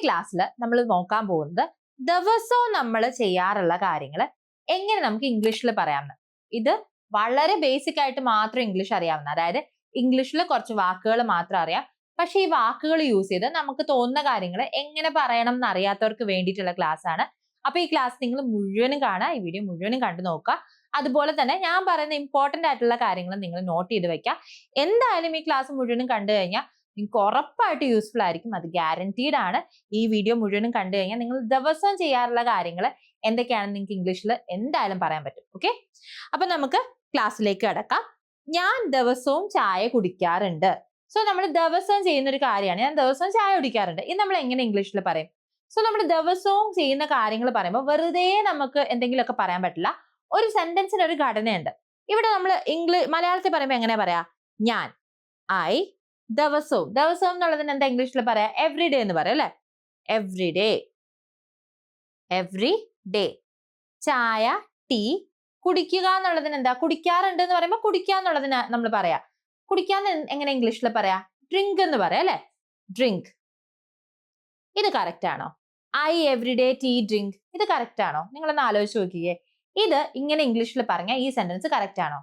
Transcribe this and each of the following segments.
ക്ലാസ്സിൽ നമ്മൾ നോക്കാൻ പോകുന്നത് ദിവസവും നമ്മൾ ചെയ്യാറുള്ള കാര്യങ്ങൾ എങ്ങനെ നമുക്ക് ഇംഗ്ലീഷിൽ പറയാമെന്ന്. ഇത് വളരെ ബേസിക് ആയിട്ട് മാത്രം ഇംഗ്ലീഷ് അറിയാവുന്ന, അതായത് ഇംഗ്ലീഷിൽ കുറച്ച് വാക്കുകൾ മാത്രം അറിയാം, പക്ഷെ ഈ വാക്കുകൾ യൂസ് ചെയ്ത് നമുക്ക് തോന്നുന്ന കാര്യങ്ങൾ എങ്ങനെ പറയണം എന്ന് അറിയാത്തവർക്ക് വേണ്ടിയിട്ടുള്ള ക്ലാസ് ആണ്. അപ്പൊ ഈ ക്ലാസ് നിങ്ങൾ മുഴുവനും കാണുക, ഈ വീഡിയോ മുഴുവനും കണ്ടു നോക്കുക. അതുപോലെ തന്നെ ഞാൻ പറയുന്ന ഇമ്പോർട്ടന്റ് ആയിട്ടുള്ള കാര്യങ്ങൾ നിങ്ങൾ നോട്ട് ചെയ്ത് വെക്കുക. എന്തായാലും ഈ ക്ലാസ് മുഴുവനും കണ്ടു കഴിഞ്ഞാൽ നിങ്ങൾക്ക് ഉറപ്പായിട്ട് യൂസ്ഫുൾ ആയിരിക്കും, അത് ഗ്യാരണ്ടീഡ് ആണ്. ഈ വീഡിയോ മുഴുവനും കണ്ടു കഴിഞ്ഞാൽ നിങ്ങൾ ദിവസം ചെയ്യാറുള്ള കാര്യങ്ങൾ എന്തൊക്കെയാണെന്ന് നിങ്ങൾക്ക് ഇംഗ്ലീഷിൽ എന്തായാലും പറയാൻ പറ്റും. ഓക്കെ, അപ്പൊ നമുക്ക് ക്ലാസ്സിലേക്ക് കടക്കാം. ഞാൻ ദിവസവും ചായ കുടിക്കാറുണ്ട്. സോ നമ്മൾ ദിവസവും ചെയ്യുന്ന ഒരു കാര്യമാണ്, ഞാൻ ദിവസവും ചായ കുടിക്കാറുണ്ട്. ഇത് നമ്മൾ എങ്ങനെ ഇംഗ്ലീഷിൽ പറയും? സോ നമ്മൾ ദിവസവും ചെയ്യുന്ന കാര്യങ്ങൾ പറയുമ്പോൾ വെറുതെ നമുക്ക് എന്തെങ്കിലുമൊക്കെ പറയാൻ പറ്റില്ല. ഒരു സെന്റൻസിന് ഒരു ഘടനയുണ്ട്. ഇവിടെ നമ്മൾ മലയാളത്തിൽ പറയുമ്പോൾ എങ്ങനെ പറയാ? ഞാൻ, ഐ, ദിവസവും. ദിവസവും എന്നുള്ളതിന് എന്താ ഇംഗ്ലീഷിൽ പറയാ? എവറി ഡേ എന്ന് പറയാം അല്ലെ? Every day, every day. ചായ, ടീ. കുടിക്കുക എന്നുള്ളതിന് എന്താ? കുടിക്കാറുണ്ട് എന്ന് പറയുമ്പോൾ കുടിക്കുക എന്നുള്ളതിന് നമ്മൾ പറയാ. കുടിക്കാൻ എങ്ങനെ ഇംഗ്ലീഷിൽ പറയാ? ഡ്രിങ്ക് എന്ന് പറയാം അല്ലെ? ഡ്രിങ്ക്. ഇത് കറക്റ്റ് ആണോ? I every day tea drink. ഇത് കറക്റ്റ് ആണോ? നിങ്ങളൊന്ന് ആലോചിച്ച് നോക്കിയേ. ഇത് ഇങ്ങനെ ഇംഗ്ലീഷിൽ പറഞ്ഞാൽ ഈ സെന്റൻസ് കറക്റ്റ് ആണോ?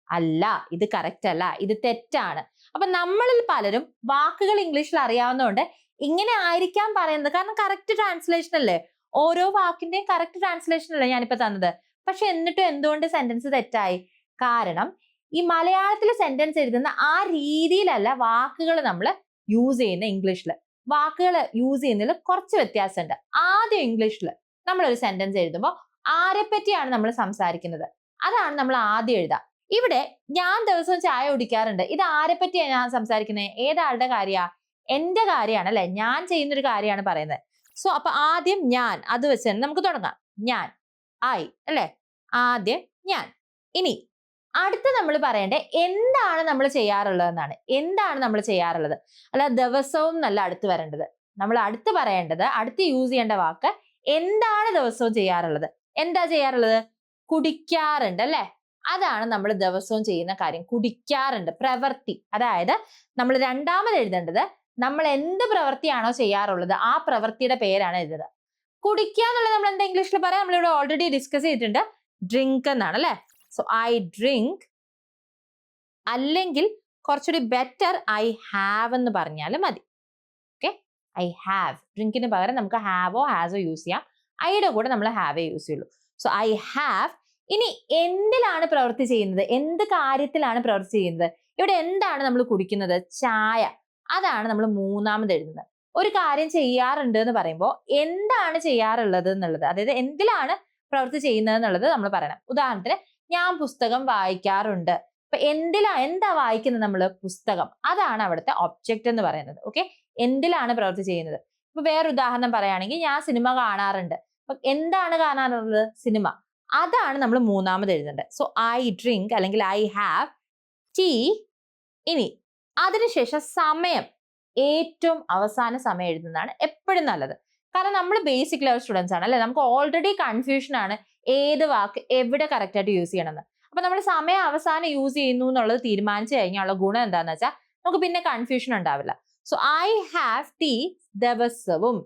അല്ല, ഇത് കറക്റ്റ് അല്ല, ഇത് തെറ്റാണ്. അപ്പൊ നമ്മളിൽ പലരും വാക്കുകൾ ഇംഗ്ലീഷിൽ അറിയാവുന്നതുകൊണ്ട് ഇങ്ങനെ ആയിരിക്കാം പറയുന്നത്. കാരണം കറക്റ്റ് ട്രാൻസ്ലേഷൻ അല്ലേ, ഓരോ വാക്കിന്റെയും കറക്റ്റ് ട്രാൻസ്ലേഷൻ അല്ലേ ഞാനിപ്പോ തന്നത്. പക്ഷെ എന്നിട്ടും എന്തുകൊണ്ട് സെന്റൻസ് തെറ്റായി? കാരണം ഈ മലയാളത്തിൽ സെന്റൻസ് എഴുതുന്ന ആ രീതിയിലല്ല വാക്കുകൾ നമ്മൾ യൂസ് ചെയ്യുന്ന ഇംഗ്ലീഷിൽ. വാക്കുകൾ യൂസ് ചെയ്യുന്നതിൽ കുറച്ച് വ്യത്യാസമുണ്ട്. ആദ്യം ഇംഗ്ലീഷിൽ നമ്മൾ ഒരു സെന്റൻസ് എഴുതുമ്പോൾ ആരെ പറ്റിയാണ് നമ്മൾ സംസാരിക്കുന്നത്, അതാണ് നമ്മൾ ആദ്യം എഴുതുക. ഇവിടെ ഞാൻ ദിവസവും ചായ കുടിക്കാറുണ്ട്, ഇത് ആരെ പറ്റിയാണ് ഞാൻ സംസാരിക്കുന്നത്? ഏതാളുടെ കാര്യ? എന്റെ കാര്യമാണ് അല്ലെ, ഞാൻ ചെയ്യുന്നൊരു കാര്യമാണ് പറയുന്നത്. സോ അപ്പൊ ആദ്യം ഞാൻ, അത് വെച്ച് തന്നെ നമുക്ക് തുടങ്ങാം. ഞാൻ, ഐ അല്ലെ, ആദ്യം ഞാൻ. ഇനി അടുത്ത നമ്മൾ പറയേണ്ടത് എന്താണ് നമ്മൾ ചെയ്യാറുള്ളത് എന്നാണ്. എന്താണ് നമ്മൾ ചെയ്യാറുള്ളത്, അല്ല ദിവസവും എന്നല്ല അടുത്ത് വരേണ്ടത്. നമ്മൾ അടുത്ത് പറയേണ്ടത്, അടുത്ത് യൂസ് ചെയ്യേണ്ട വാക്ക് എന്താണ് ദിവസവും ചെയ്യാറുള്ളത്. എന്താ ചെയ്യാറുള്ളത്? കുടിക്കാറുണ്ട് അല്ലെ, അതാണ് നമ്മൾ ദിവസവും ചെയ്യുന്ന കാര്യം. കുടിക്കാറുണ്ട്, പ്രവൃത്തി. അതായത് നമ്മൾ രണ്ടാമത് എഴുതേണ്ടത് നമ്മൾ എന്ത് പ്രവൃത്തിയാണോ ചെയ്യാറുള്ളത് ആ പ്രവൃത്തിയുടെ പേരാണ് എഴുതുന്നത്. കുടിക്കുക എന്നുള്ളത് നമ്മൾ എന്താ ഇംഗ്ലീഷിൽ പറയാം? നമ്മളിവിടെ ഓൾറെഡി ഡിസ്കസ് ചെയ്തിട്ടുണ്ട്, ഡ്രിങ്ക് എന്നാണ് അല്ലെ. സോ ഐ ഡ്രിങ്ക്, അല്ലെങ്കിൽ കുറച്ചുകൂടി ബെറ്റർ ഐ ഹാവ് എന്ന് പറഞ്ഞാൽ മതി. Okay, I have. ഡ്രിങ്കിന് പകരം നമുക്ക് ഹാവോ ഹാസോ യൂസ് ചെയ്യാം. ഐയുടെ കൂടെ നമ്മൾ ഹാവേ യൂസ് ചെയ്യുള്ളൂ. So I have. ഇനി എന്തിലാണ് പ്രവൃത്തി ചെയ്യുന്നത്, എന്ത് കാര്യത്തിലാണ് പ്രവൃത്തി ചെയ്യുന്നത്? ഇവിടെ എന്താണ് നമ്മൾ കുടിക്കുന്നത്? ചായ. അതാണ് നമ്മൾ മൂന്നാമത് എഴുതുന്നത്. ഒരു കാര്യം ചെയ്യാറുണ്ട് എന്ന് പറയുമ്പോൾ എന്താണ് ചെയ്യാറുള്ളത് എന്നുള്ളത്, അതായത് എന്തിലാണ് പ്രവൃത്തി ചെയ്യുന്നത് എന്നുള്ളത് നമ്മൾ പറയണം. ഉദാഹരണത്തിന് ഞാൻ പുസ്തകം വായിക്കാറുണ്ട്. അപ്പൊ എന്താ വായിക്കുന്നത് നമ്മൾ? പുസ്തകം. അതാണ് അവിടുത്തെ ഒബ്ജക്റ്റ് എന്ന് പറയുന്നത്. ഓക്കെ, എന്തിലാണ് പ്രവൃത്തി ചെയ്യുന്നത്. ഇപ്പൊ വേറെ ഉദാഹരണം പറയുകയാണെങ്കിൽ ഞാൻ സിനിമ കാണാറുണ്ട്. അപ്പൊ എന്താണ് കാണാറുള്ളത്? സിനിമ. അതാണ് നമ്മൾ മൂന്നാമത് എഴുതേണ്ടത്. സോ ഐ ഡ്രിങ്ക് അല്ലെങ്കിൽ ഐ ഹാവ് ടീ. ഇനി അതിനുശേഷം സമയം, ഏറ്റവും അവസാന സമയം എഴുതുന്നതാണ് എപ്പോഴും നല്ലത്. കാരണം നമ്മൾ ബേസിക് ലെവൽ സ്റ്റുഡൻസ് ആണ് അല്ലെ, നമുക്ക് ഓൾറെഡി കൺഫ്യൂഷൻ ആണ് ഏത് വാക്ക് എവിടെ കറക്റ്റ് ആയിട്ട് യൂസ് ചെയ്യണമെന്ന്. അപ്പൊ നമ്മൾ സമയം അവസാനം യൂസ് ചെയ്യുന്നു എന്നുള്ളത് തീരുമാനിച്ചു കഴിഞ്ഞാലുള്ള ഗുണം എന്താന്ന് വെച്ചാൽ നമുക്ക് പിന്നെ കൺഫ്യൂഷൻ ഉണ്ടാവില്ല. സോ ഐ ഹാവ് ടീ ദിവസവും,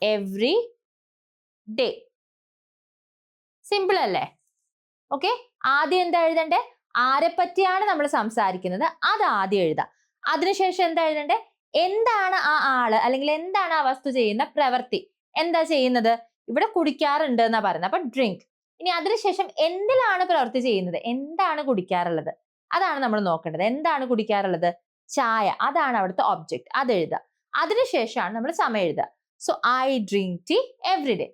എവറി ഡേ. സിമ്പിൾ അല്ലേ? ഓക്കെ, ആദ്യം എന്താ എഴുതണ്ടേ? ആരെ പറ്റിയാണ് നമ്മൾ സംസാരിക്കുന്നത് അത് ആദ്യം എഴുതാം. അതിനുശേഷം എന്താ എഴുതണ്ടേ? എന്താണ് ആ ആള് അല്ലെങ്കിൽ എന്താണ് ആ വസ്തു ചെയ്യുന്ന പ്രവൃത്തി, എന്താ ചെയ്യുന്നത്? ഇവിടെ കുടിക്കാറുണ്ട് എന്നാ പറയുന്നത്, അപ്പൊ ഡ്രിങ്ക്. ഇനി അതിനുശേഷം എന്തിലാണ് പ്രവൃത്തി ചെയ്യുന്നത്, എന്താണ് കുടിക്കാറുള്ളത്, അതാണ് നമ്മൾ നോക്കേണ്ടത്. എന്താണ് കുടിക്കാറുള്ളത്? ചായ. അതാണ് അവിടുത്തെ ഒബ്ജക്റ്റ്, അത് എഴുതുക. അതിനുശേഷമാണ് നമ്മൾ സമയം എഴുതുക. So I drink tea every day.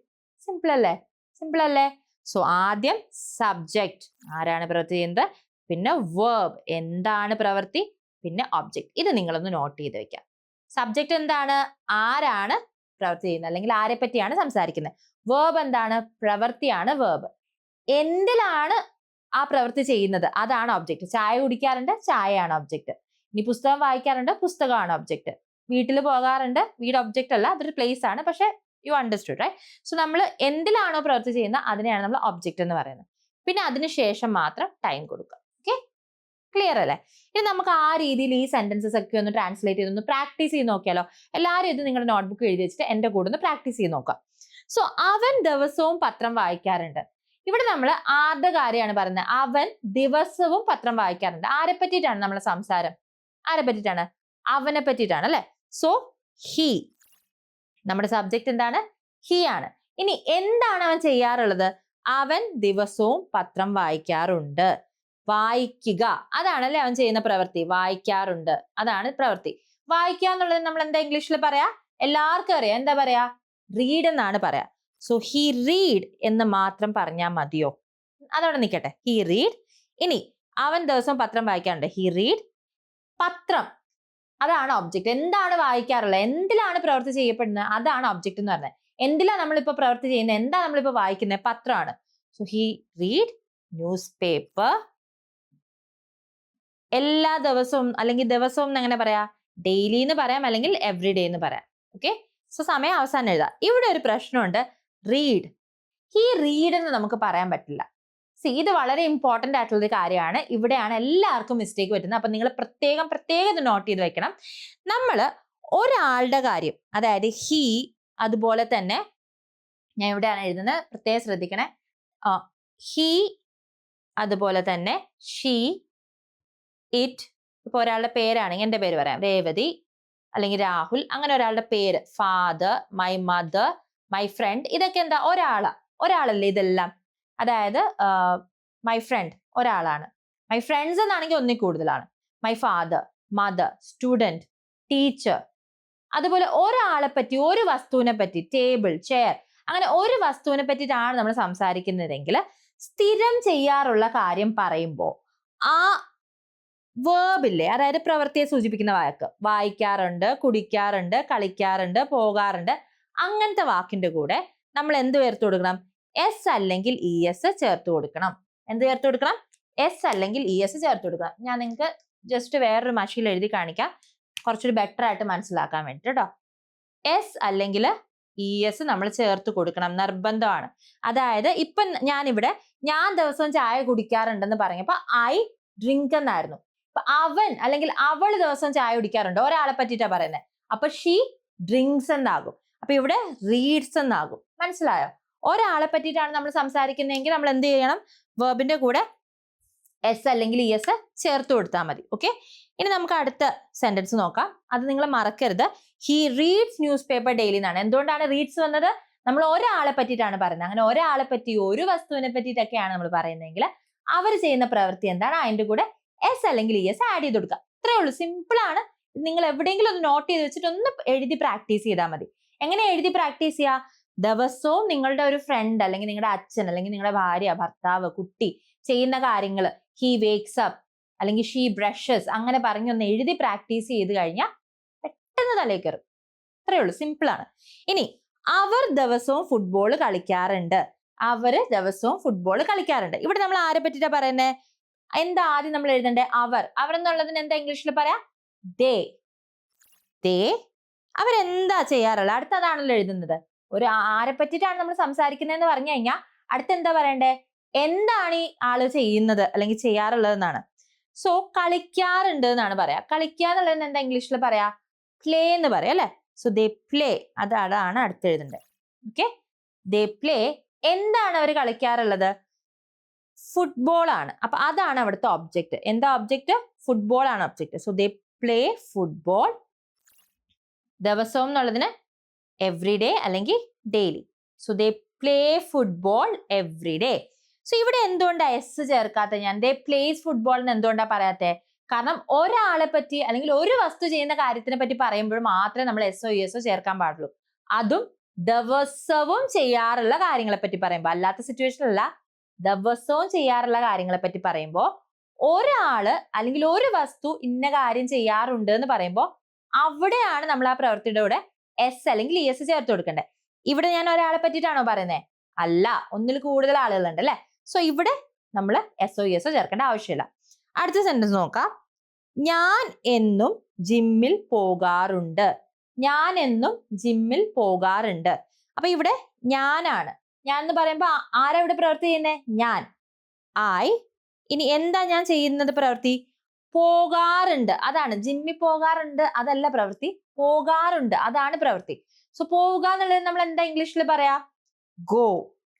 Simple അല്ലേ? സിമ്പിൾ അല്ലേ? സോ ആദ്യം സബ്ജക്റ്റ്, ആരാണ് പ്രവൃത്തി ചെയ്യുന്നത്, പിന്നെ വേർബ്, എന്താണ് പ്രവൃത്തി, പിന്നെ ഒബ്ജക്റ്റ്. ഇത് നിങ്ങളൊന്ന് നോട്ട് ചെയ്ത് വെക്കാം. സബ്ജക്റ്റ് എന്താണ്? ആരാണ് പ്രവൃത്തി ചെയ്യുന്നത് അല്ലെങ്കിൽ ആരെ പറ്റിയാണ് സംസാരിക്കുന്നത്. വേർബ് എന്താണ്? പ്രവൃത്തിയാണ് വേർബ്. എന്തിലാണ് ആ പ്രവൃത്തി ചെയ്യുന്നത് അതാണ് ഒബ്ജക്റ്റ്. ചായ കുടിക്കാറുണ്ട്, ചായയാണ് ഒബ്ജക്റ്റ്. ഇനി പുസ്തകം വായിക്കാറുണ്ട്, പുസ്തകമാണ് ഒബ്ജക്റ്റ്. വീട്ടിൽ പോകാറുണ്ട്, വീട് ഒബ്ജക്റ്റ് അല്ല, അതൊരു പ്ലേസ് ആണ്. പക്ഷെ യു അണ്ടർസ്റ്റുഡ് റൈറ്റ്? സോ നമ്മൾ എന്തിലാണോ പ്രവൃത്തി ചെയ്യുന്നത് അതിനെയാണ് നമ്മൾ ഒബ്ജക്റ്റ് എന്ന് പറയുന്നത്. പിന്നെ അതിനുശേഷം മാത്രം ടൈം കൊടുക്കുക. ഓക്കെ, ക്ലിയർ അല്ലേ? ഇനി നമുക്ക് ആ രീതിയിൽ ഈ സെന്റൻസസ് ഒക്കെ ഒന്ന് ട്രാൻസ്ലേറ്റ് ചെയ്തൊന്ന് പ്രാക്ടീസ് ചെയ്ത് നോക്കിയാലോ? എല്ലാവരും ഇത് നിങ്ങളുടെ നോട്ട്ബുക്ക് എഴുതി വെച്ചിട്ട് എന്റെ കൂടെ ഒന്ന് പ്രാക്ടീസ് ചെയ്ത് നോക്കാം. സോ അവൻ ദിവസവും പത്രം വായിക്കാറുണ്ട്. ഇവിടെ നമ്മൾ ആരുടെ കാര്യമാണ് പറയുന്നത്? അവൻ ദിവസവും പത്രം വായിക്കാറുണ്ട്. ആരെ പറ്റിയിട്ടാണ് നമ്മളെ സംസാരം? ആരെ പറ്റിയിട്ടാണ്? അവനെ പറ്റിയിട്ടാണ് അല്ലെ? സോ ഹി, നമ്മുടെ സബ്ജക്ട് എന്താണ്? ഹി ആണ്. ഇനി എന്താണ് അവൻ ചെയ്യാറുള്ളത്? അവൻ ദിവസവും പത്രം വായിക്കാറുണ്ട്. വായിക്കുക, അതാണല്ലേ അവൻ ചെയ്യുന്ന പ്രവൃത്തി. വായിക്കാറുണ്ട്, അതാണ് പ്രവൃത്തി. വായിക്കുക എന്നുള്ളത് നമ്മൾ എന്താ ഇംഗ്ലീഷിൽ പറയാ? എല്ലാവർക്കും അറിയാം. എന്താ പറയാ? റീഡ് എന്നാണ് പറയാ. സോ ഹി റീഡ് എന്ന് മാത്രം പറഞ്ഞാൽ മതിയോ? അതവിടെ നിൽക്കട്ടെ. He read. ഇനി അവൻ ദിവസവും പത്രം വായിക്കാറുണ്ട്. He read. പത്രം, അതാണ് ഒബ്ജക്റ്റ്. എന്താണ് വായിക്കാറുള്ളത്? എന്തിലാണ് പ്രവൃത്തി ചെയ്യപ്പെടുന്നത്? അതാണ് ഒബ്ജക്റ്റ് എന്ന് പറഞ്ഞത്. എന്തിലാണ് നമ്മളിപ്പോ പ്രവൃത്തി ചെയ്യുന്നത്? എന്താ നമ്മളിപ്പോ വായിക്കുന്നത്? പത്രമാണ്. So he read news paper. എല്ലാ ദിവസവും, അല്ലെങ്കിൽ ദിവസവും എങ്ങനെ പറയാ? ഡെയിലി എന്ന് പറയാം, അല്ലെങ്കിൽ എവറി ഡേ എന്ന് പറയാം. ഓക്കെ, സോ സമയം അവസാനം എഴുതാം. ഇവിടെ ഒരു പ്രശ്നമുണ്ട്. റീഡ്, ഹി റീഡ് എന്ന് നമുക്ക് പറയാൻ പറ്റില്ല. ഇത് വളരെ ഇമ്പോർട്ടന്റ് ആയിട്ടുള്ള ഒരു കാര്യമാണ്. ഇവിടെയാണ് എല്ലാവർക്കും മിസ്റ്റേക്ക് പറ്റുന്നത്. അപ്പൊ നിങ്ങൾ പ്രത്യേകം ഇത് നോട്ട് ചെയ്ത് വെക്കണം. നമ്മൾ ഒരാളുടെ കാര്യം, അതായത് ഹി, അതുപോലെ തന്നെ ഞാൻ ഇവിടെയാണ് എഴുതുന്നത്, പ്രത്യേകം ശ്രദ്ധിക്കണേ. ഹി, അതുപോലെ തന്നെ ഷീ, ഇറ്റ്. ഇപ്പൊ ഒരാളുടെ പേരാണെങ്കിൽ എന്റെ പേര് പറയാം, രേവതി അല്ലെങ്കിൽ രാഹുൽ, അങ്ങനെ ഒരാളുടെ പേര്, father, my mother, my friend. ഇതൊക്കെ എന്താ? ഒരാളല്ലേ ഇതെല്ലാം. അതായത് മൈ ഫ്രണ്ട് ഒരാളാണ്. മൈ ഫ്രണ്ട്സ് എന്നാണെങ്കിൽ ഒന്നിൽ കൂടുതലാണ്. My father, mother, student, teacher. അതുപോലെ ഒരാളെ പറ്റി, ഒരു വസ്തുവിനെ പറ്റി, ടേബിൾ, ചെയർ, അങ്ങനെ ഒരു വസ്തുവിനെ പറ്റിയിട്ടാണ് നമ്മൾ സംസാരിക്കുന്നതെങ്കിൽ സ്ഥിരം ചെയ്യാറുള്ള കാര്യം പറയുമ്പോൾ ആ വേർബില്ലേ, അതായത് പ്രവൃത്തിയെ സൂചിപ്പിക്കുന്ന വാക്ക്, വായിക്കാറുണ്ട്, കുടിക്കാറുണ്ട്, കളിക്കാറുണ്ട്, പോകാറുണ്ട്, അങ്ങനത്തെ വാക്കിന്റെ കൂടെ നമ്മൾ എന്ത് ചേർത്ത് കൊടുക്കണം? എസ് അല്ലെങ്കിൽ ഇ എസ് ചേർത്ത് കൊടുക്കണം. എന്ത് ചേർത്ത് കൊടുക്കണം? എസ് അല്ലെങ്കിൽ ഇ എസ് ചേർത്ത് കൊടുക്കണം. ഞാൻ നിങ്ങൾക്ക് ജസ്റ്റ് വേറൊരു മഷിയിൽ എഴുതി കാണിക്കാം, കുറച്ചൊരു ബെറ്റർ ആയിട്ട് മനസ്സിലാക്കാൻ വേണ്ടി കേട്ടോ. എസ് അല്ലെങ്കിൽ ഇ എസ് നമ്മൾ ചേർത്ത് കൊടുക്കണം, നിർബന്ധമാണ്. അതായത് ഇപ്പൊ ഞാനിവിടെ ഞാൻ ദിവസവും ചായ കുടിക്കാറുണ്ടെന്ന് പറഞ്ഞപ്പോ ഐ ഡ്രിങ്ക് എന്നായിരുന്നു. അപ്പൊ അവൻ അല്ലെങ്കിൽ അവൾ ദിവസവും ചായ കുടിക്കാറുണ്ട്, ഒരാളെ പറ്റിയിട്ടാ പറയുന്നത്. അപ്പൊ ഷീ ഡ്രിങ്ക്സ് എന്നാകും. അപ്പൊ ഇവിടെ റീഡ്സ് എന്നാകും. മനസ്സിലായോ? ഒരാളെ പറ്റിയിട്ടാണ് നമ്മൾ സംസാരിക്കുന്നതെങ്കിൽ നമ്മൾ എന്ത് ചെയ്യണം? വെർബിന്റെ കൂടെ എസ് അല്ലെങ്കിൽ ഇ എസ് ചേർത്ത് കൊടുത്താൽ മതി. ഓക്കെ, ഇനി നമുക്ക് അടുത്ത സെന്റൻസ് നോക്കാം. അത് നിങ്ങൾ മറക്കരുത്. He reads news paper daily എന്നാണ്. എന്തുകൊണ്ടാണ് റീഡ്സ് വന്നത്? നമ്മൾ ഒരാളെ പറ്റിയിട്ടാണ് പറയുന്നത്. അങ്ങനെ ഒരാളെ പറ്റി, ഒരു വസ്തുവിനെ പറ്റിയിട്ടൊക്കെയാണ് നമ്മൾ പറയുന്നതെങ്കിൽ അവർ ചെയ്യുന്ന പ്രവൃത്തി എന്താണ്? അതിന്റെ കൂടെ എസ് അല്ലെങ്കിൽ ഇ എസ് ആഡ് ചെയ്ത് കൊടുക്കുക. ഇത്രേ ഉള്ളൂ, സിമ്പിൾ ആണ്. നിങ്ങൾ എവിടെയെങ്കിലും ഒന്ന് നോട്ട് ചെയ്ത് വെച്ചിട്ട് ഒന്ന് എഴുതി പ്രാക്ടീസ് ചെയ്താൽ മതി. എങ്ങനെ എഴുതി പ്രാക്ടീസ് ചെയ്യാ? ദിവസവും നിങ്ങളുടെ ഒരു ഫ്രണ്ട് അല്ലെങ്കിൽ നിങ്ങളുടെ അച്ഛൻ അല്ലെങ്കിൽ നിങ്ങളുടെ ഭാര്യ, ഭർത്താവ്, കുട്ടി ചെയ്യുന്ന കാര്യങ്ങൾ, ഹി വേക്സ് അപ്പ് അല്ലെങ്കിൽ ഷീ ബ്രഷസ്, അങ്ങനെ പറഞ്ഞൊന്ന് എഴുതി പ്രാക്ടീസ് ചെയ്ത് കഴിഞ്ഞാൽ പെട്ടെന്ന് തലയിൽ കയറും. അത്രേ ഉള്ളൂ, സിമ്പിൾ ആണ്. ഇനി അവർ ദിവസവും ഫുട്ബോൾ കളിക്കാറുണ്ട്. അവര് ദിവസവും ഫുട്ബോൾ കളിക്കാറുണ്ട്. ഇവിടെ നമ്മൾ ആരെ പറ്റിയിട്ടാ പറയുന്നത്? എന്താ ആദ്യം നമ്മൾ എഴുതണ്ടേ? അവർ എന്നുള്ളതിന് എന്താ ഇംഗ്ലീഷിൽ പറയാ? ദേ. അവരെന്താ ചെയ്യാറുള്ളത്? അടുത്തതാണല്ലോ എഴുതുന്നത്. ഒരു ആരെ പറ്റിയിട്ടാണ് നമ്മൾ സംസാരിക്കുന്നതെന്ന് പറഞ്ഞു കഴിഞ്ഞാൽ അടുത്ത് എന്താ പറയണ്ടേ? എന്താണ് ഈ ആള് ചെയ്യുന്നത് അല്ലെങ്കിൽ ചെയ്യാറുള്ളത് എന്നാണ്. സോ കളിക്കാറുണ്ട് എന്നാണ് പറയാ. കളിക്കുക എന്നുള്ളതിന് എന്താ ഇംഗ്ലീഷിൽ പറയാ? പ്ലേ എന്ന് പറയാം അല്ലെ? സോ ദേ പ്ലേ, അതാണ് അടുത്ത് എഴുതേണ്ടത്. ഓക്കെ, ദേ പ്ലേ. എന്താണ് അവർ കളിക്കാറുള്ളത്? ഫുട്ബോൾ ആണ്. അപ്പൊ അതാണ് അവിടുത്തെ ഒബ്ജക്റ്റ്. എന്താ ഒബ്ജക്റ്റ്? ഫുട്ബോൾ ആണ് object. So they play football. ദിവസവും എന്നുള്ളതിന് എവറി ഡേ അല്ലെങ്കിൽ daily. So they play football every day. So ഇവിടെ എന്തുകൊണ്ടാ എസ് ചേർക്കാത്ത? ഞാൻ ദേ പ്ലേസ് ഫുട്ബോൾ എന്ന് എന്തുകൊണ്ടാ പറയാത്തെ? കാരണം ഒരാളെ പറ്റി അല്ലെങ്കിൽ ഒരു വസ്തു ചെയ്യുന്ന കാര്യത്തിനെ പറ്റി പറയുമ്പോൾ മാത്രമേ നമ്മൾ എസ്ഒ എസ്ഒ ചേർക്കാൻ പാടുള്ളൂ. അതും ദിവസവും ചെയ്യാറുള്ള കാര്യങ്ങളെ പറ്റി പറയുമ്പോൾ, അല്ലാത്ത സിറ്റുവേഷൻ അല്ല. ദിവസവും ചെയ്യാറുള്ള കാര്യങ്ങളെ പറ്റി പറയുമ്പോൾ ഒരാള് അല്ലെങ്കിൽ ഒരു വസ്തു ഇന്ന കാര്യം ചെയ്യാറുണ്ട് എന്ന് പറയുമ്പോൾ അവിടെയാണ് നമ്മൾ ആ പ്രവൃത്തിയുടെ കൂടെ എസ് അല്ലെങ്കിൽ ഇ എസ് ചേർത്ത് കൊടുക്കേണ്ടത്. ഇവിടെ ഞാൻ ഒരാളെ പറ്റിയിട്ടാണോ പറയുന്നത്? അല്ല, ഒന്നിൽ കൂടുതൽ ആളുകളുണ്ട് അല്ലെ? സോ ഇവിടെ നമ്മൾ എസ് ഒ എസ് ഒ ചേർക്കേണ്ട ആവശ്യമില്ല. അടുത്ത സെന്റൻസ് നോക്കാം. ഞാൻ എന്നും ജിമ്മിൽ പോകാറുണ്ട്. ഞാൻ എന്നും ജിമ്മിൽ പോകാറുണ്ട്. അപ്പൊ ഇവിടെ ഞാനാണ്. ഞാൻ എന്ന് പറയുമ്പോ ആരാ ഇവിടെ പ്രവൃത്തി ചെയ്യുന്നേ? ഞാൻ, ഐ. ഇനി എന്താ ഞാൻ ചെയ്യുന്നത് പ്രവൃത്തി? പോകാറുണ്ട്, അതാണ്. ജിമ്മിൽ പോകാറുണ്ട് അതല്ല പ്രവൃത്തി, പോകാറുണ്ട് അതാണ് പ്രവൃത്തി. സോ പോവുക എന്നുള്ളത് നമ്മൾ എന്താ ഇംഗ്ലീഷിൽ പറയാ? ഗോ,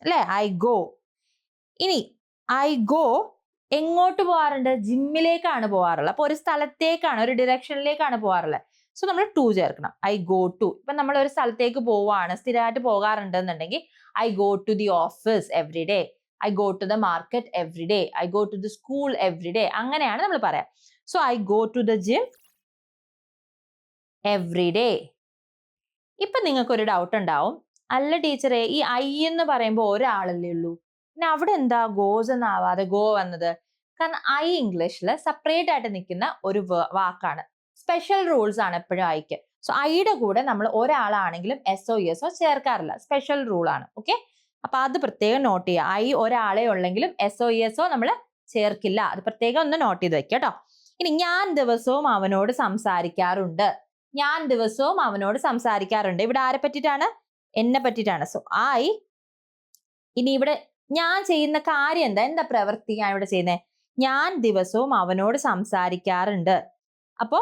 അല്ലെ? I go. ഇനി ഐ ഗോ എങ്ങോട്ട് പോകാറുണ്ട്? ജിമ്മിലേക്കാണ് പോകാറുള്ളത്. അപ്പൊ ഒരു സ്ഥലത്തേക്കാണ്, ഒരു ഡിറക്ഷനിലേക്കാണ് പോകാറുള്ളത്. സോ നമ്മൾ ടു ചേർക്കണം. I go to. ഇപ്പൊ നമ്മൾ ഒരു സ്ഥലത്തേക്ക് പോവാണ്, സ്ഥിരമായിട്ട് പോകാറുണ്ട് എന്നുണ്ടെങ്കിൽ I go to the office every day, I go to the market every day, I go to the school every day, അങ്ങനെയാണ് നമ്മൾ പറയാം. So I go to the gym every day. ഇപ്പൊ നിങ്ങൾക്ക് ഒരു ഡൗട്ട് ഉണ്ടാവും, അല്ല ടീച്ചറെ ഈ ഐ എന്ന് പറയുമ്പോൾ ഒരാളല്ലേ ഉള്ളൂ, പിന്നെ അവിടെ എന്താ ഗോസ് എന്നാവാതെ ഗോ വന്നത്? കാരണം ഐ ഇംഗ്ലീഷിൽ സെപ്പറേറ്റ് ആയിട്ട് നിൽക്കുന്ന ഒരു വാക്കാണ്. സ്പെഷ്യൽ റൂൾസ് ആണ് എപ്പോഴും ഐക്ക്. സോ ഐയുടെ കൂടെ നമ്മൾ ഒരാളാണെങ്കിലും എസ്ഒ എസ്ഒ ചേർക്കാറില്ല, സ്പെഷ്യൽ റൂൾ ആണ്. ഓക്കെ, അപ്പൊ അത് പ്രത്യേകം നോട്ട് ചെയ്യുക. ഐ ഒരാളെ ഉള്ളെങ്കിലും എസ്ഒ എസ്ഒ നമ്മൾ ചേർക്കില്ല, അത് പ്രത്യേകം ഒന്ന് നോട്ട് ചെയ്ത് വെക്കുക കേട്ടോ. ഇനി ഞാൻ ദിവസവും അവനോട് സംസാരിക്കാറുണ്ട്. ഞാൻ ദിവസവും അവനോട് സംസാരിക്കാറുണ്ട്. ഇവിടെ ആരെ പറ്റിയിട്ടാണ്? എന്നെ പറ്റിയിട്ടാണ്. So I. ഇനി ഇവിടെ ഞാൻ ചെയ്യുന്ന കാര്യം എന്താ, എന്താ പ്രവൃത്തി ഞാൻ ഇവിടെ ചെയ്യുന്നത്? ഞാൻ ദിവസവും അവനോട് സംസാരിക്കാറുണ്ട്. അപ്പോ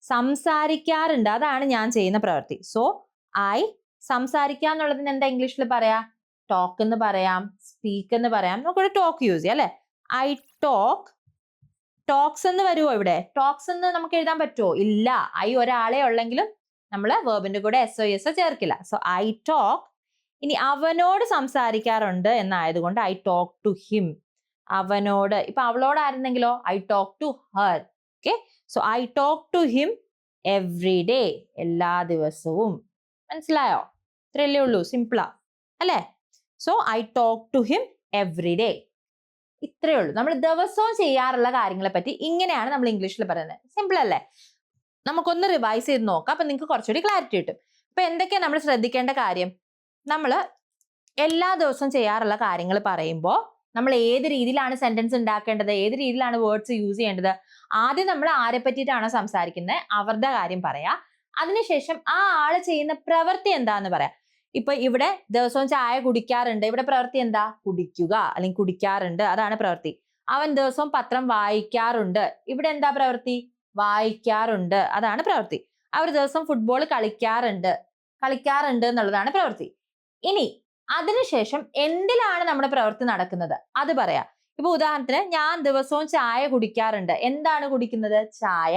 സംസാരിക്കാറുണ്ട് അതാണ് ഞാൻ ചെയ്യുന്ന പ്രവൃത്തി. So I. സംസാരിക്കുക എന്നുള്ളതിന് എന്താ ഇംഗ്ലീഷിൽ പറയാ? ടോക്ക് എന്ന് പറയാം, സ്പീക്ക് എന്ന് പറയാം. നമുക്കിവിടെ ടോക്ക് യൂസ് ചെയ്യാം, അല്ലെ? I talk. ടോക്സ് എന്ന് വരുമോ ഇവിടെ? ടോക്സ് എന്ന് നമുക്ക് എഴുതാൻ പറ്റുമോ? ഇല്ല. ഐ ഒരാളെ ഉള്ളെങ്കിലും നമ്മൾ വേർബിന്റെ കൂടെ എസ്ഒ എസ്ഒ ചേർക്കില്ല. So I talk. ഇനി അവനോട് സംസാരിക്കാറുണ്ട് എന്നായതുകൊണ്ട് ഐ ടോക്ക് ടു ഹിം. അവനോട്. ഇപ്പൊ അവളോടായിരുന്നെങ്കിലോ I talk to her. Okay, so I talk to him every day, എല്ലാ ദിവസവും. മനസ്സിലായോ? ഇത്രയല്ലേ ഉള്ളൂ, സിംപിളാ അല്ലേ? So I talk to him every day. ഇത്രയേ ഉള്ളൂ. നമ്മൾ ദിവസവും ചെയ്യാറുള്ള കാര്യങ്ങളെ പറ്റി ഇങ്ങനെയാണ് നമ്മൾ ഇംഗ്ലീഷിൽ പറയുന്നത്. സിമ്പിൾ അല്ലേ? നമുക്കൊന്ന് റിവൈസ് ചെയ്ത് നോക്കാം, അപ്പൊ നിങ്ങൾക്ക് കുറച്ചുകൂടി ക്ലാരിറ്റി കിട്ടും. അപ്പൊ എന്തൊക്കെയാണ് നമ്മൾ ശ്രദ്ധിക്കേണ്ട കാര്യം? നമ്മൾ എല്ലാ ദിവസവും ചെയ്യാറുള്ള കാര്യങ്ങൾ പറയുമ്പോൾ നമ്മൾ ഏത് രീതിയിലാണ് സെന്റൻസ് ഉണ്ടാക്കേണ്ടത്, ഏത് രീതിയിലാണ് വേർഡ്സ് യൂസ് ചെയ്യേണ്ടത്? ആദ്യം നമ്മൾ ആരെ പറ്റിയിട്ടാണോ സംസാരിക്കുന്നത് അവരുടെ കാര്യം പറയാ. അതിനുശേഷം ആ ആള് ചെയ്യുന്ന പ്രവൃത്തി എന്താന്ന് പറയാം. ഇപ്പൊ ഇവിടെ ദിവസവും ചായ കുടിക്കാറുണ്ട്, ഇവിടെ പ്രവൃത്തി എന്താ? കുടിക്കുക അല്ലെങ്കിൽ കുടിക്കാറുണ്ട്, അതാണ് പ്രവൃത്തി. അവൻ ദിവസവും പത്രം വായിക്കാറുണ്ട്, ഇവിടെ എന്താ പ്രവൃത്തി? വായിക്കാറുണ്ട്, അതാണ് പ്രവൃത്തി. അവർ ദിവസം ഫുട്ബോൾ കളിക്കാറുണ്ട് എന്നുള്ളതാണ് പ്രവൃത്തി. ഇനി അതിനുശേഷം എന്തിലാണ് നമ്മുടെ പ്രവൃത്തി നടക്കുന്നത് അത് പറയാം. ഇപ്പൊ ഉദാഹരണത്തിന് ഞാൻ ദിവസവും ചായ കുടിക്കാറുണ്ട്, എന്താണ് കുടിക്കുന്നത്? ചായ.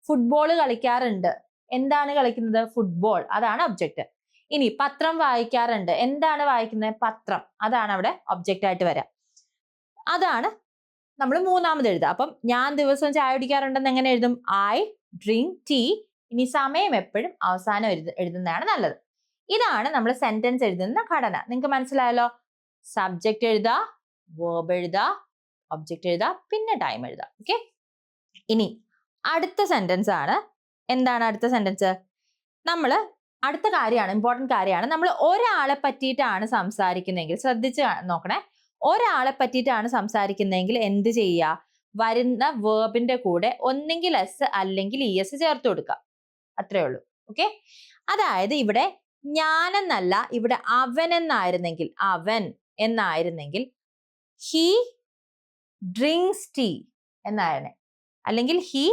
ഫുട്ബോൾ കളിക്കാറുണ്ട്, എന്താണ് കളിക്കുന്നത്? ഫുട്ബോൾ, അതാണ് ഒബ്ജക്റ്റ്. ഇനി പത്രം വായിക്കാറുണ്ട്, എന്താണ് വായിക്കുന്നത്? പത്രം, അതാണ് അവിടെ ഒബ്ജക്റ്റ് ആയിട്ട് വരാം. അതാണ് നമ്മൾ മൂന്നാമത് എഴുതുക. അപ്പം ഞാൻ ദിവസവും ചായ കുടിക്കാറുണ്ടെന്ന് എങ്ങനെ എഴുതും? I drink tea. ഇനി സമയം എപ്പോഴും അവസാനം എഴുതുന്നതാണ് നല്ലത്. ഇതാണ് നമ്മൾ സെന്റൻസ് എഴുതുന്ന ഘടന. നിങ്ങൾക്ക് മനസ്സിലായല്ലോ? സബ്ജക്റ്റ് എഴുതുക, വേർബ് എഴുതുക, ഒബ്ജക്റ്റ് എഴുതുക, പിന്നെ ടൈം എഴുതുക. ഓക്കെ, ഇനി അടുത്ത സെന്റൻസ് ആണ്. എന്താണ് അടുത്ത സെന്റൻസ്? നമ്മൾ അടുത്ത കാര്യമാണ്, ഇമ്പോർട്ടന്റ് കാര്യമാണ്. നമ്മൾ ഒരാളെ പറ്റിയിട്ടാണ് സംസാരിക്കുന്നതെങ്കിൽ ശ്രദ്ധിച്ച് നോക്കണേ. ഒരാളെ പറ്റിയിട്ടാണ് സംസാരിക്കുന്നതെങ്കിൽ എന്ത് ചെയ്യുക? വരുന്ന വേർബിന്റെ കൂടെ ഒന്നെങ്കിൽ എസ് അല്ലെങ്കിൽ ഇ എസ് ചേർത്ത് കൊടുക്കുക. അത്രേ ഉള്ളൂ. ഓക്കെ, അതായത് ഇവിടെ ഞാനെന്നല്ല, ഇവിടെ അവൻ എന്നായിരുന്നെങ്കിൽ, അവൻ എന്നായിരുന്നെങ്കിൽ ഹി ഡ്രിങ്ക്സ് ടീ എന്നായനെ, അല്ലെങ്കിൽ ഹി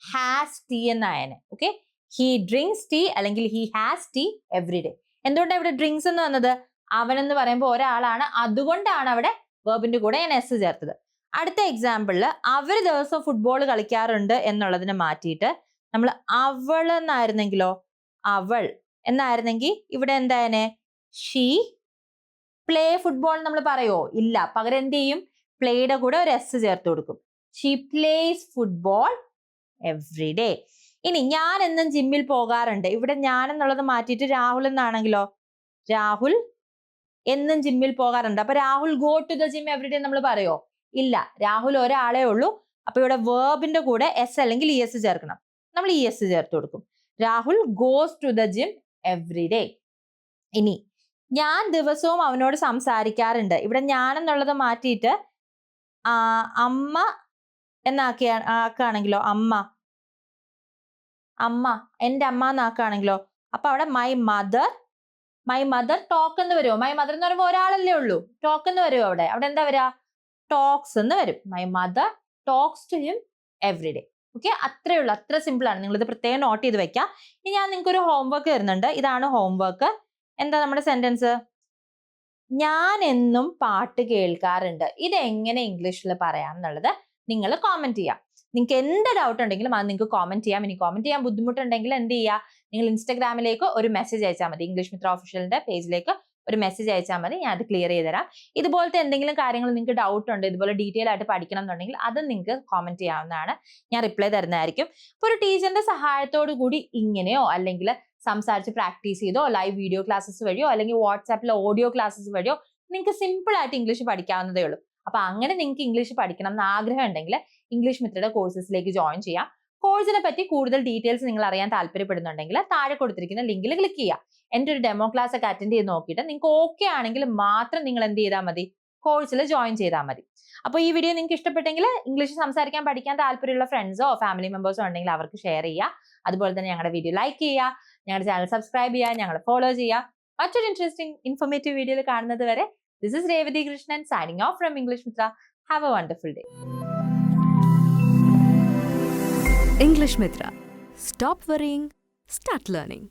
ഹാസ് ടീ എന്നായനെ. ഓക്കെ, ഹി ഡ്രിങ്ക്സ് ടീ അല്ലെങ്കിൽ he has tea every day. എന്തുകൊണ്ടാണ് ഇവിടെ ഡ്രിങ്ക്സ് എന്ന് വന്നത്? അവൻ എന്ന് പറയുമ്പോൾ ഒരാളാണ്, അതുകൊണ്ടാണ് അവിടെ വേർബിന്റെ കൂടെ ഞാൻ എസ് ചേർത്തത്. അടുത്ത എക്സാമ്പിളിൽ അവർ ദിവസം ഫുട്ബോൾ കളിക്കാറുണ്ട് എന്നുള്ളതിനെ മാറ്റിയിട്ട് നമ്മൾ അവൾ എന്നായിരുന്നെങ്കിലോ, അവൾ എന്നായിരുന്നെങ്കിൽ ഇവിടെ എന്തായനെ? ഷീ പ്ലേ ഫുട്ബോൾ നമ്മൾ പറയോ? ഇല്ല. പകരം എന്ത് ചെയ്യും? പ്ലേയുടെ കൂടെ ഒരു എസ് ചേർത്ത് കൊടുക്കും. She place football every day. ഇനി ഞാൻ എന്നും ജിമ്മിൽ പോകാറുണ്ട്, ഇവിടെ ഞാൻ എന്നുള്ളത് മാറ്റിയിട്ട് രാഹുൽ എന്നാണെങ്കിലോ, രാഹുൽ എന്നും ജിമ്മിൽ പോകാറുണ്ട്. അപ്പൊ Rahul go to the gym every day നമ്മൾ പറയോ? ഇല്ല. രാഹുൽ ഒരാളേ ഉള്ളൂ, അപ്പൊ ഇവിടെ വേർബിന്റെ കൂടെ എസ് അല്ലെങ്കിൽ ഇ എസ് ചേർക്കണം. നമ്മൾ ഇ എസ് ചേർത്ത് കൊടുക്കും. Rahul goes to the gym every day. ഇനി ഞാൻ ദിവസവും അവനോട് സംസാരിക്കാറുണ്ട്, ഇവിടെ ഞാൻ എന്നുള്ളത് മാറ്റിയിട്ട് അമ്മ ആക്കുകയാണെങ്കിലോ, അമ്മ എന്റെ അമ്മ എന്നാക്കുകയാണെങ്കിലോ, അപ്പൊ അവിടെ മൈ മദർ ടോക്ക് എന്ന് വരുമോ? മൈ മദർ എന്ന് പറയുമ്പോൾ ഒരാളല്ലേ ഉള്ളൂ, ടോക്ക് എന്ന് വരുമോ? അവിടെ എന്താ വരിക? ടോക്സ് എന്ന് വരും. My mother talks to him every day. Okay, അത്രേ ഉള്ളൂ, അത്ര സിമ്പിൾ ആണ്. നിങ്ങൾ ഇത് പ്രത്യേകം നോട്ട് ചെയ്ത് വെക്കാം. ഇനി ഞാൻ നിങ്ങൾക്ക് ഒരു ഹോംവർക്ക് തരുന്നുണ്ട്. ഇതാണ് ഹോംവർക്ക്. എന്താ നമ്മുടെ സെന്റൻസ്? ഞാൻ എന്നും പാട്ട് കേൾക്കാറുണ്ട്. ഇത് എങ്ങനെ ഇംഗ്ലീഷിൽ പറയാം എന്നുള്ളത് നിങ്ങൾ കോമന്റ് ചെയ്യാം. നിങ്ങൾക്ക് എന്ത് ഡൗട്ട് ഉണ്ടെങ്കിലും അത് നിങ്ങൾക്ക് കോമന്റ് ചെയ്യാം. ഇനി കോമന്റ് ചെയ്യാൻ ബുദ്ധിമുട്ടുണ്ടെങ്കിൽ എന്ത് ചെയ്യുക, നിങ്ങൾ ഇൻസ്റ്റാഗ്രാമിലേക്ക് ഒരു മെസ്സേജ് അയച്ചാൽ മതി. ഇംഗ്ലീഷ് മിത്ര ഒഫീഷ്യലിന്റെ പേജിലേക്ക് ഒരു മെസ്സേജ് അയച്ചാൽ മതി, ഞാൻ അത് ക്ലിയർ ചെയ്ത് തരാം. ഇതുപോലത്തെ എന്തെങ്കിലും കാര്യങ്ങൾ നിങ്ങൾക്ക് ഡൗട്ട് ഉണ്ട്, ഇതുപോലെ ഡീറ്റെയിൽ ആയിട്ട് പഠിക്കണം എന്നുണ്ടെങ്കിൽ അത് നിങ്ങൾക്ക് കോമന്റ് ചെയ്യാവുന്നതാണ്, ഞാൻ റിപ്ലൈ തരുന്നതായിരിക്കും. ഇപ്പോൾ ഒരു ടീച്ചറിന്റെ സഹായത്തോടു കൂടി ഇങ്ങനെയോ അല്ലെങ്കിൽ സംസാരിച്ച് പ്രാക്ടീസ് ചെയ്തോ ലൈവ് വീഡിയോ ക്ലാസ്സസ് വഴിയോ അല്ലെങ്കിൽ വാട്സാപ്പിലെ ഓഡിയോ ക്ലാസ്സസ് വഴിയോ നിങ്ങൾക്ക് സിമ്പിൾ ആയിട്ട് ഇംഗ്ലീഷ് പഠിക്കാവുന്നതേ ഉള്ളൂ. അപ്പൊ അങ്ങനെ നിങ്ങൾക്ക് ഇംഗ്ലീഷ് പഠിക്കണം എന്ന് ആഗ്രഹം ഉണ്ടെങ്കിൽ ഇംഗ്ലീഷ് മിത്രയുടെ കോഴ്സസിലേക്ക് ജോയിൻ ചെയ്യാം. കോഴ്സിനെ പറ്റി കൂടുതൽ ഡീറ്റെയിൽസ് നിങ്ങൾ അറിയാൻ താല്പര്യപ്പെടുന്നുണ്ടെങ്കിൽ താഴെ കൊടുത്തിരിക്കുന്ന ലിങ്കിൽ ക്ലിക്ക് ചെയ്യുക. എൻ്റെ ഒരു ഡെമോ ക്ലാസ് ഒക്കെ അറ്റൻഡ് ചെയ്ത് നോക്കിയിട്ട് നിങ്ങൾക്ക് ഓക്കെ ആണെങ്കിൽ മാത്രം നിങ്ങൾ എന്ത് ചെയ്താൽ മതി, കോഴ്സിൽ ജോയിൻ ചെയ്താൽ മതി. അപ്പോൾ ഈ വീഡിയോ നിങ്ങൾക്ക് ഇഷ്ടപ്പെട്ടെങ്കിൽ ഇംഗ്ലീഷ് സംസാരിക്കാൻ പഠിക്കാൻ താല്പര്യമുള്ള ഫ്രണ്ട്സോ ഫാമിലി മെമ്പേഴ്സോ ഉണ്ടെങ്കിൽ അവർക്ക് ഷെയർ ചെയ്യുക. അതുപോലെ തന്നെ ഞങ്ങളുടെ വീഡിയോ ലൈക്ക് ചെയ്യുക, ഞങ്ങളുടെ ചാനൽ സബ്സ്ക്രൈബ് ചെയ്യുക, ഞങ്ങളെ ഫോളോ ചെയ്യുക. മറ്റൊരു ഇൻട്രസ്റ്റിംഗ് ഇൻഫോർമേറ്റീവ് വീഡിയോയിൽ കാണുന്നത് വരെ this is Revati Krishnan signing off from English Mitra. Have a wonderful day. English Mitra. Stop worrying, start learning.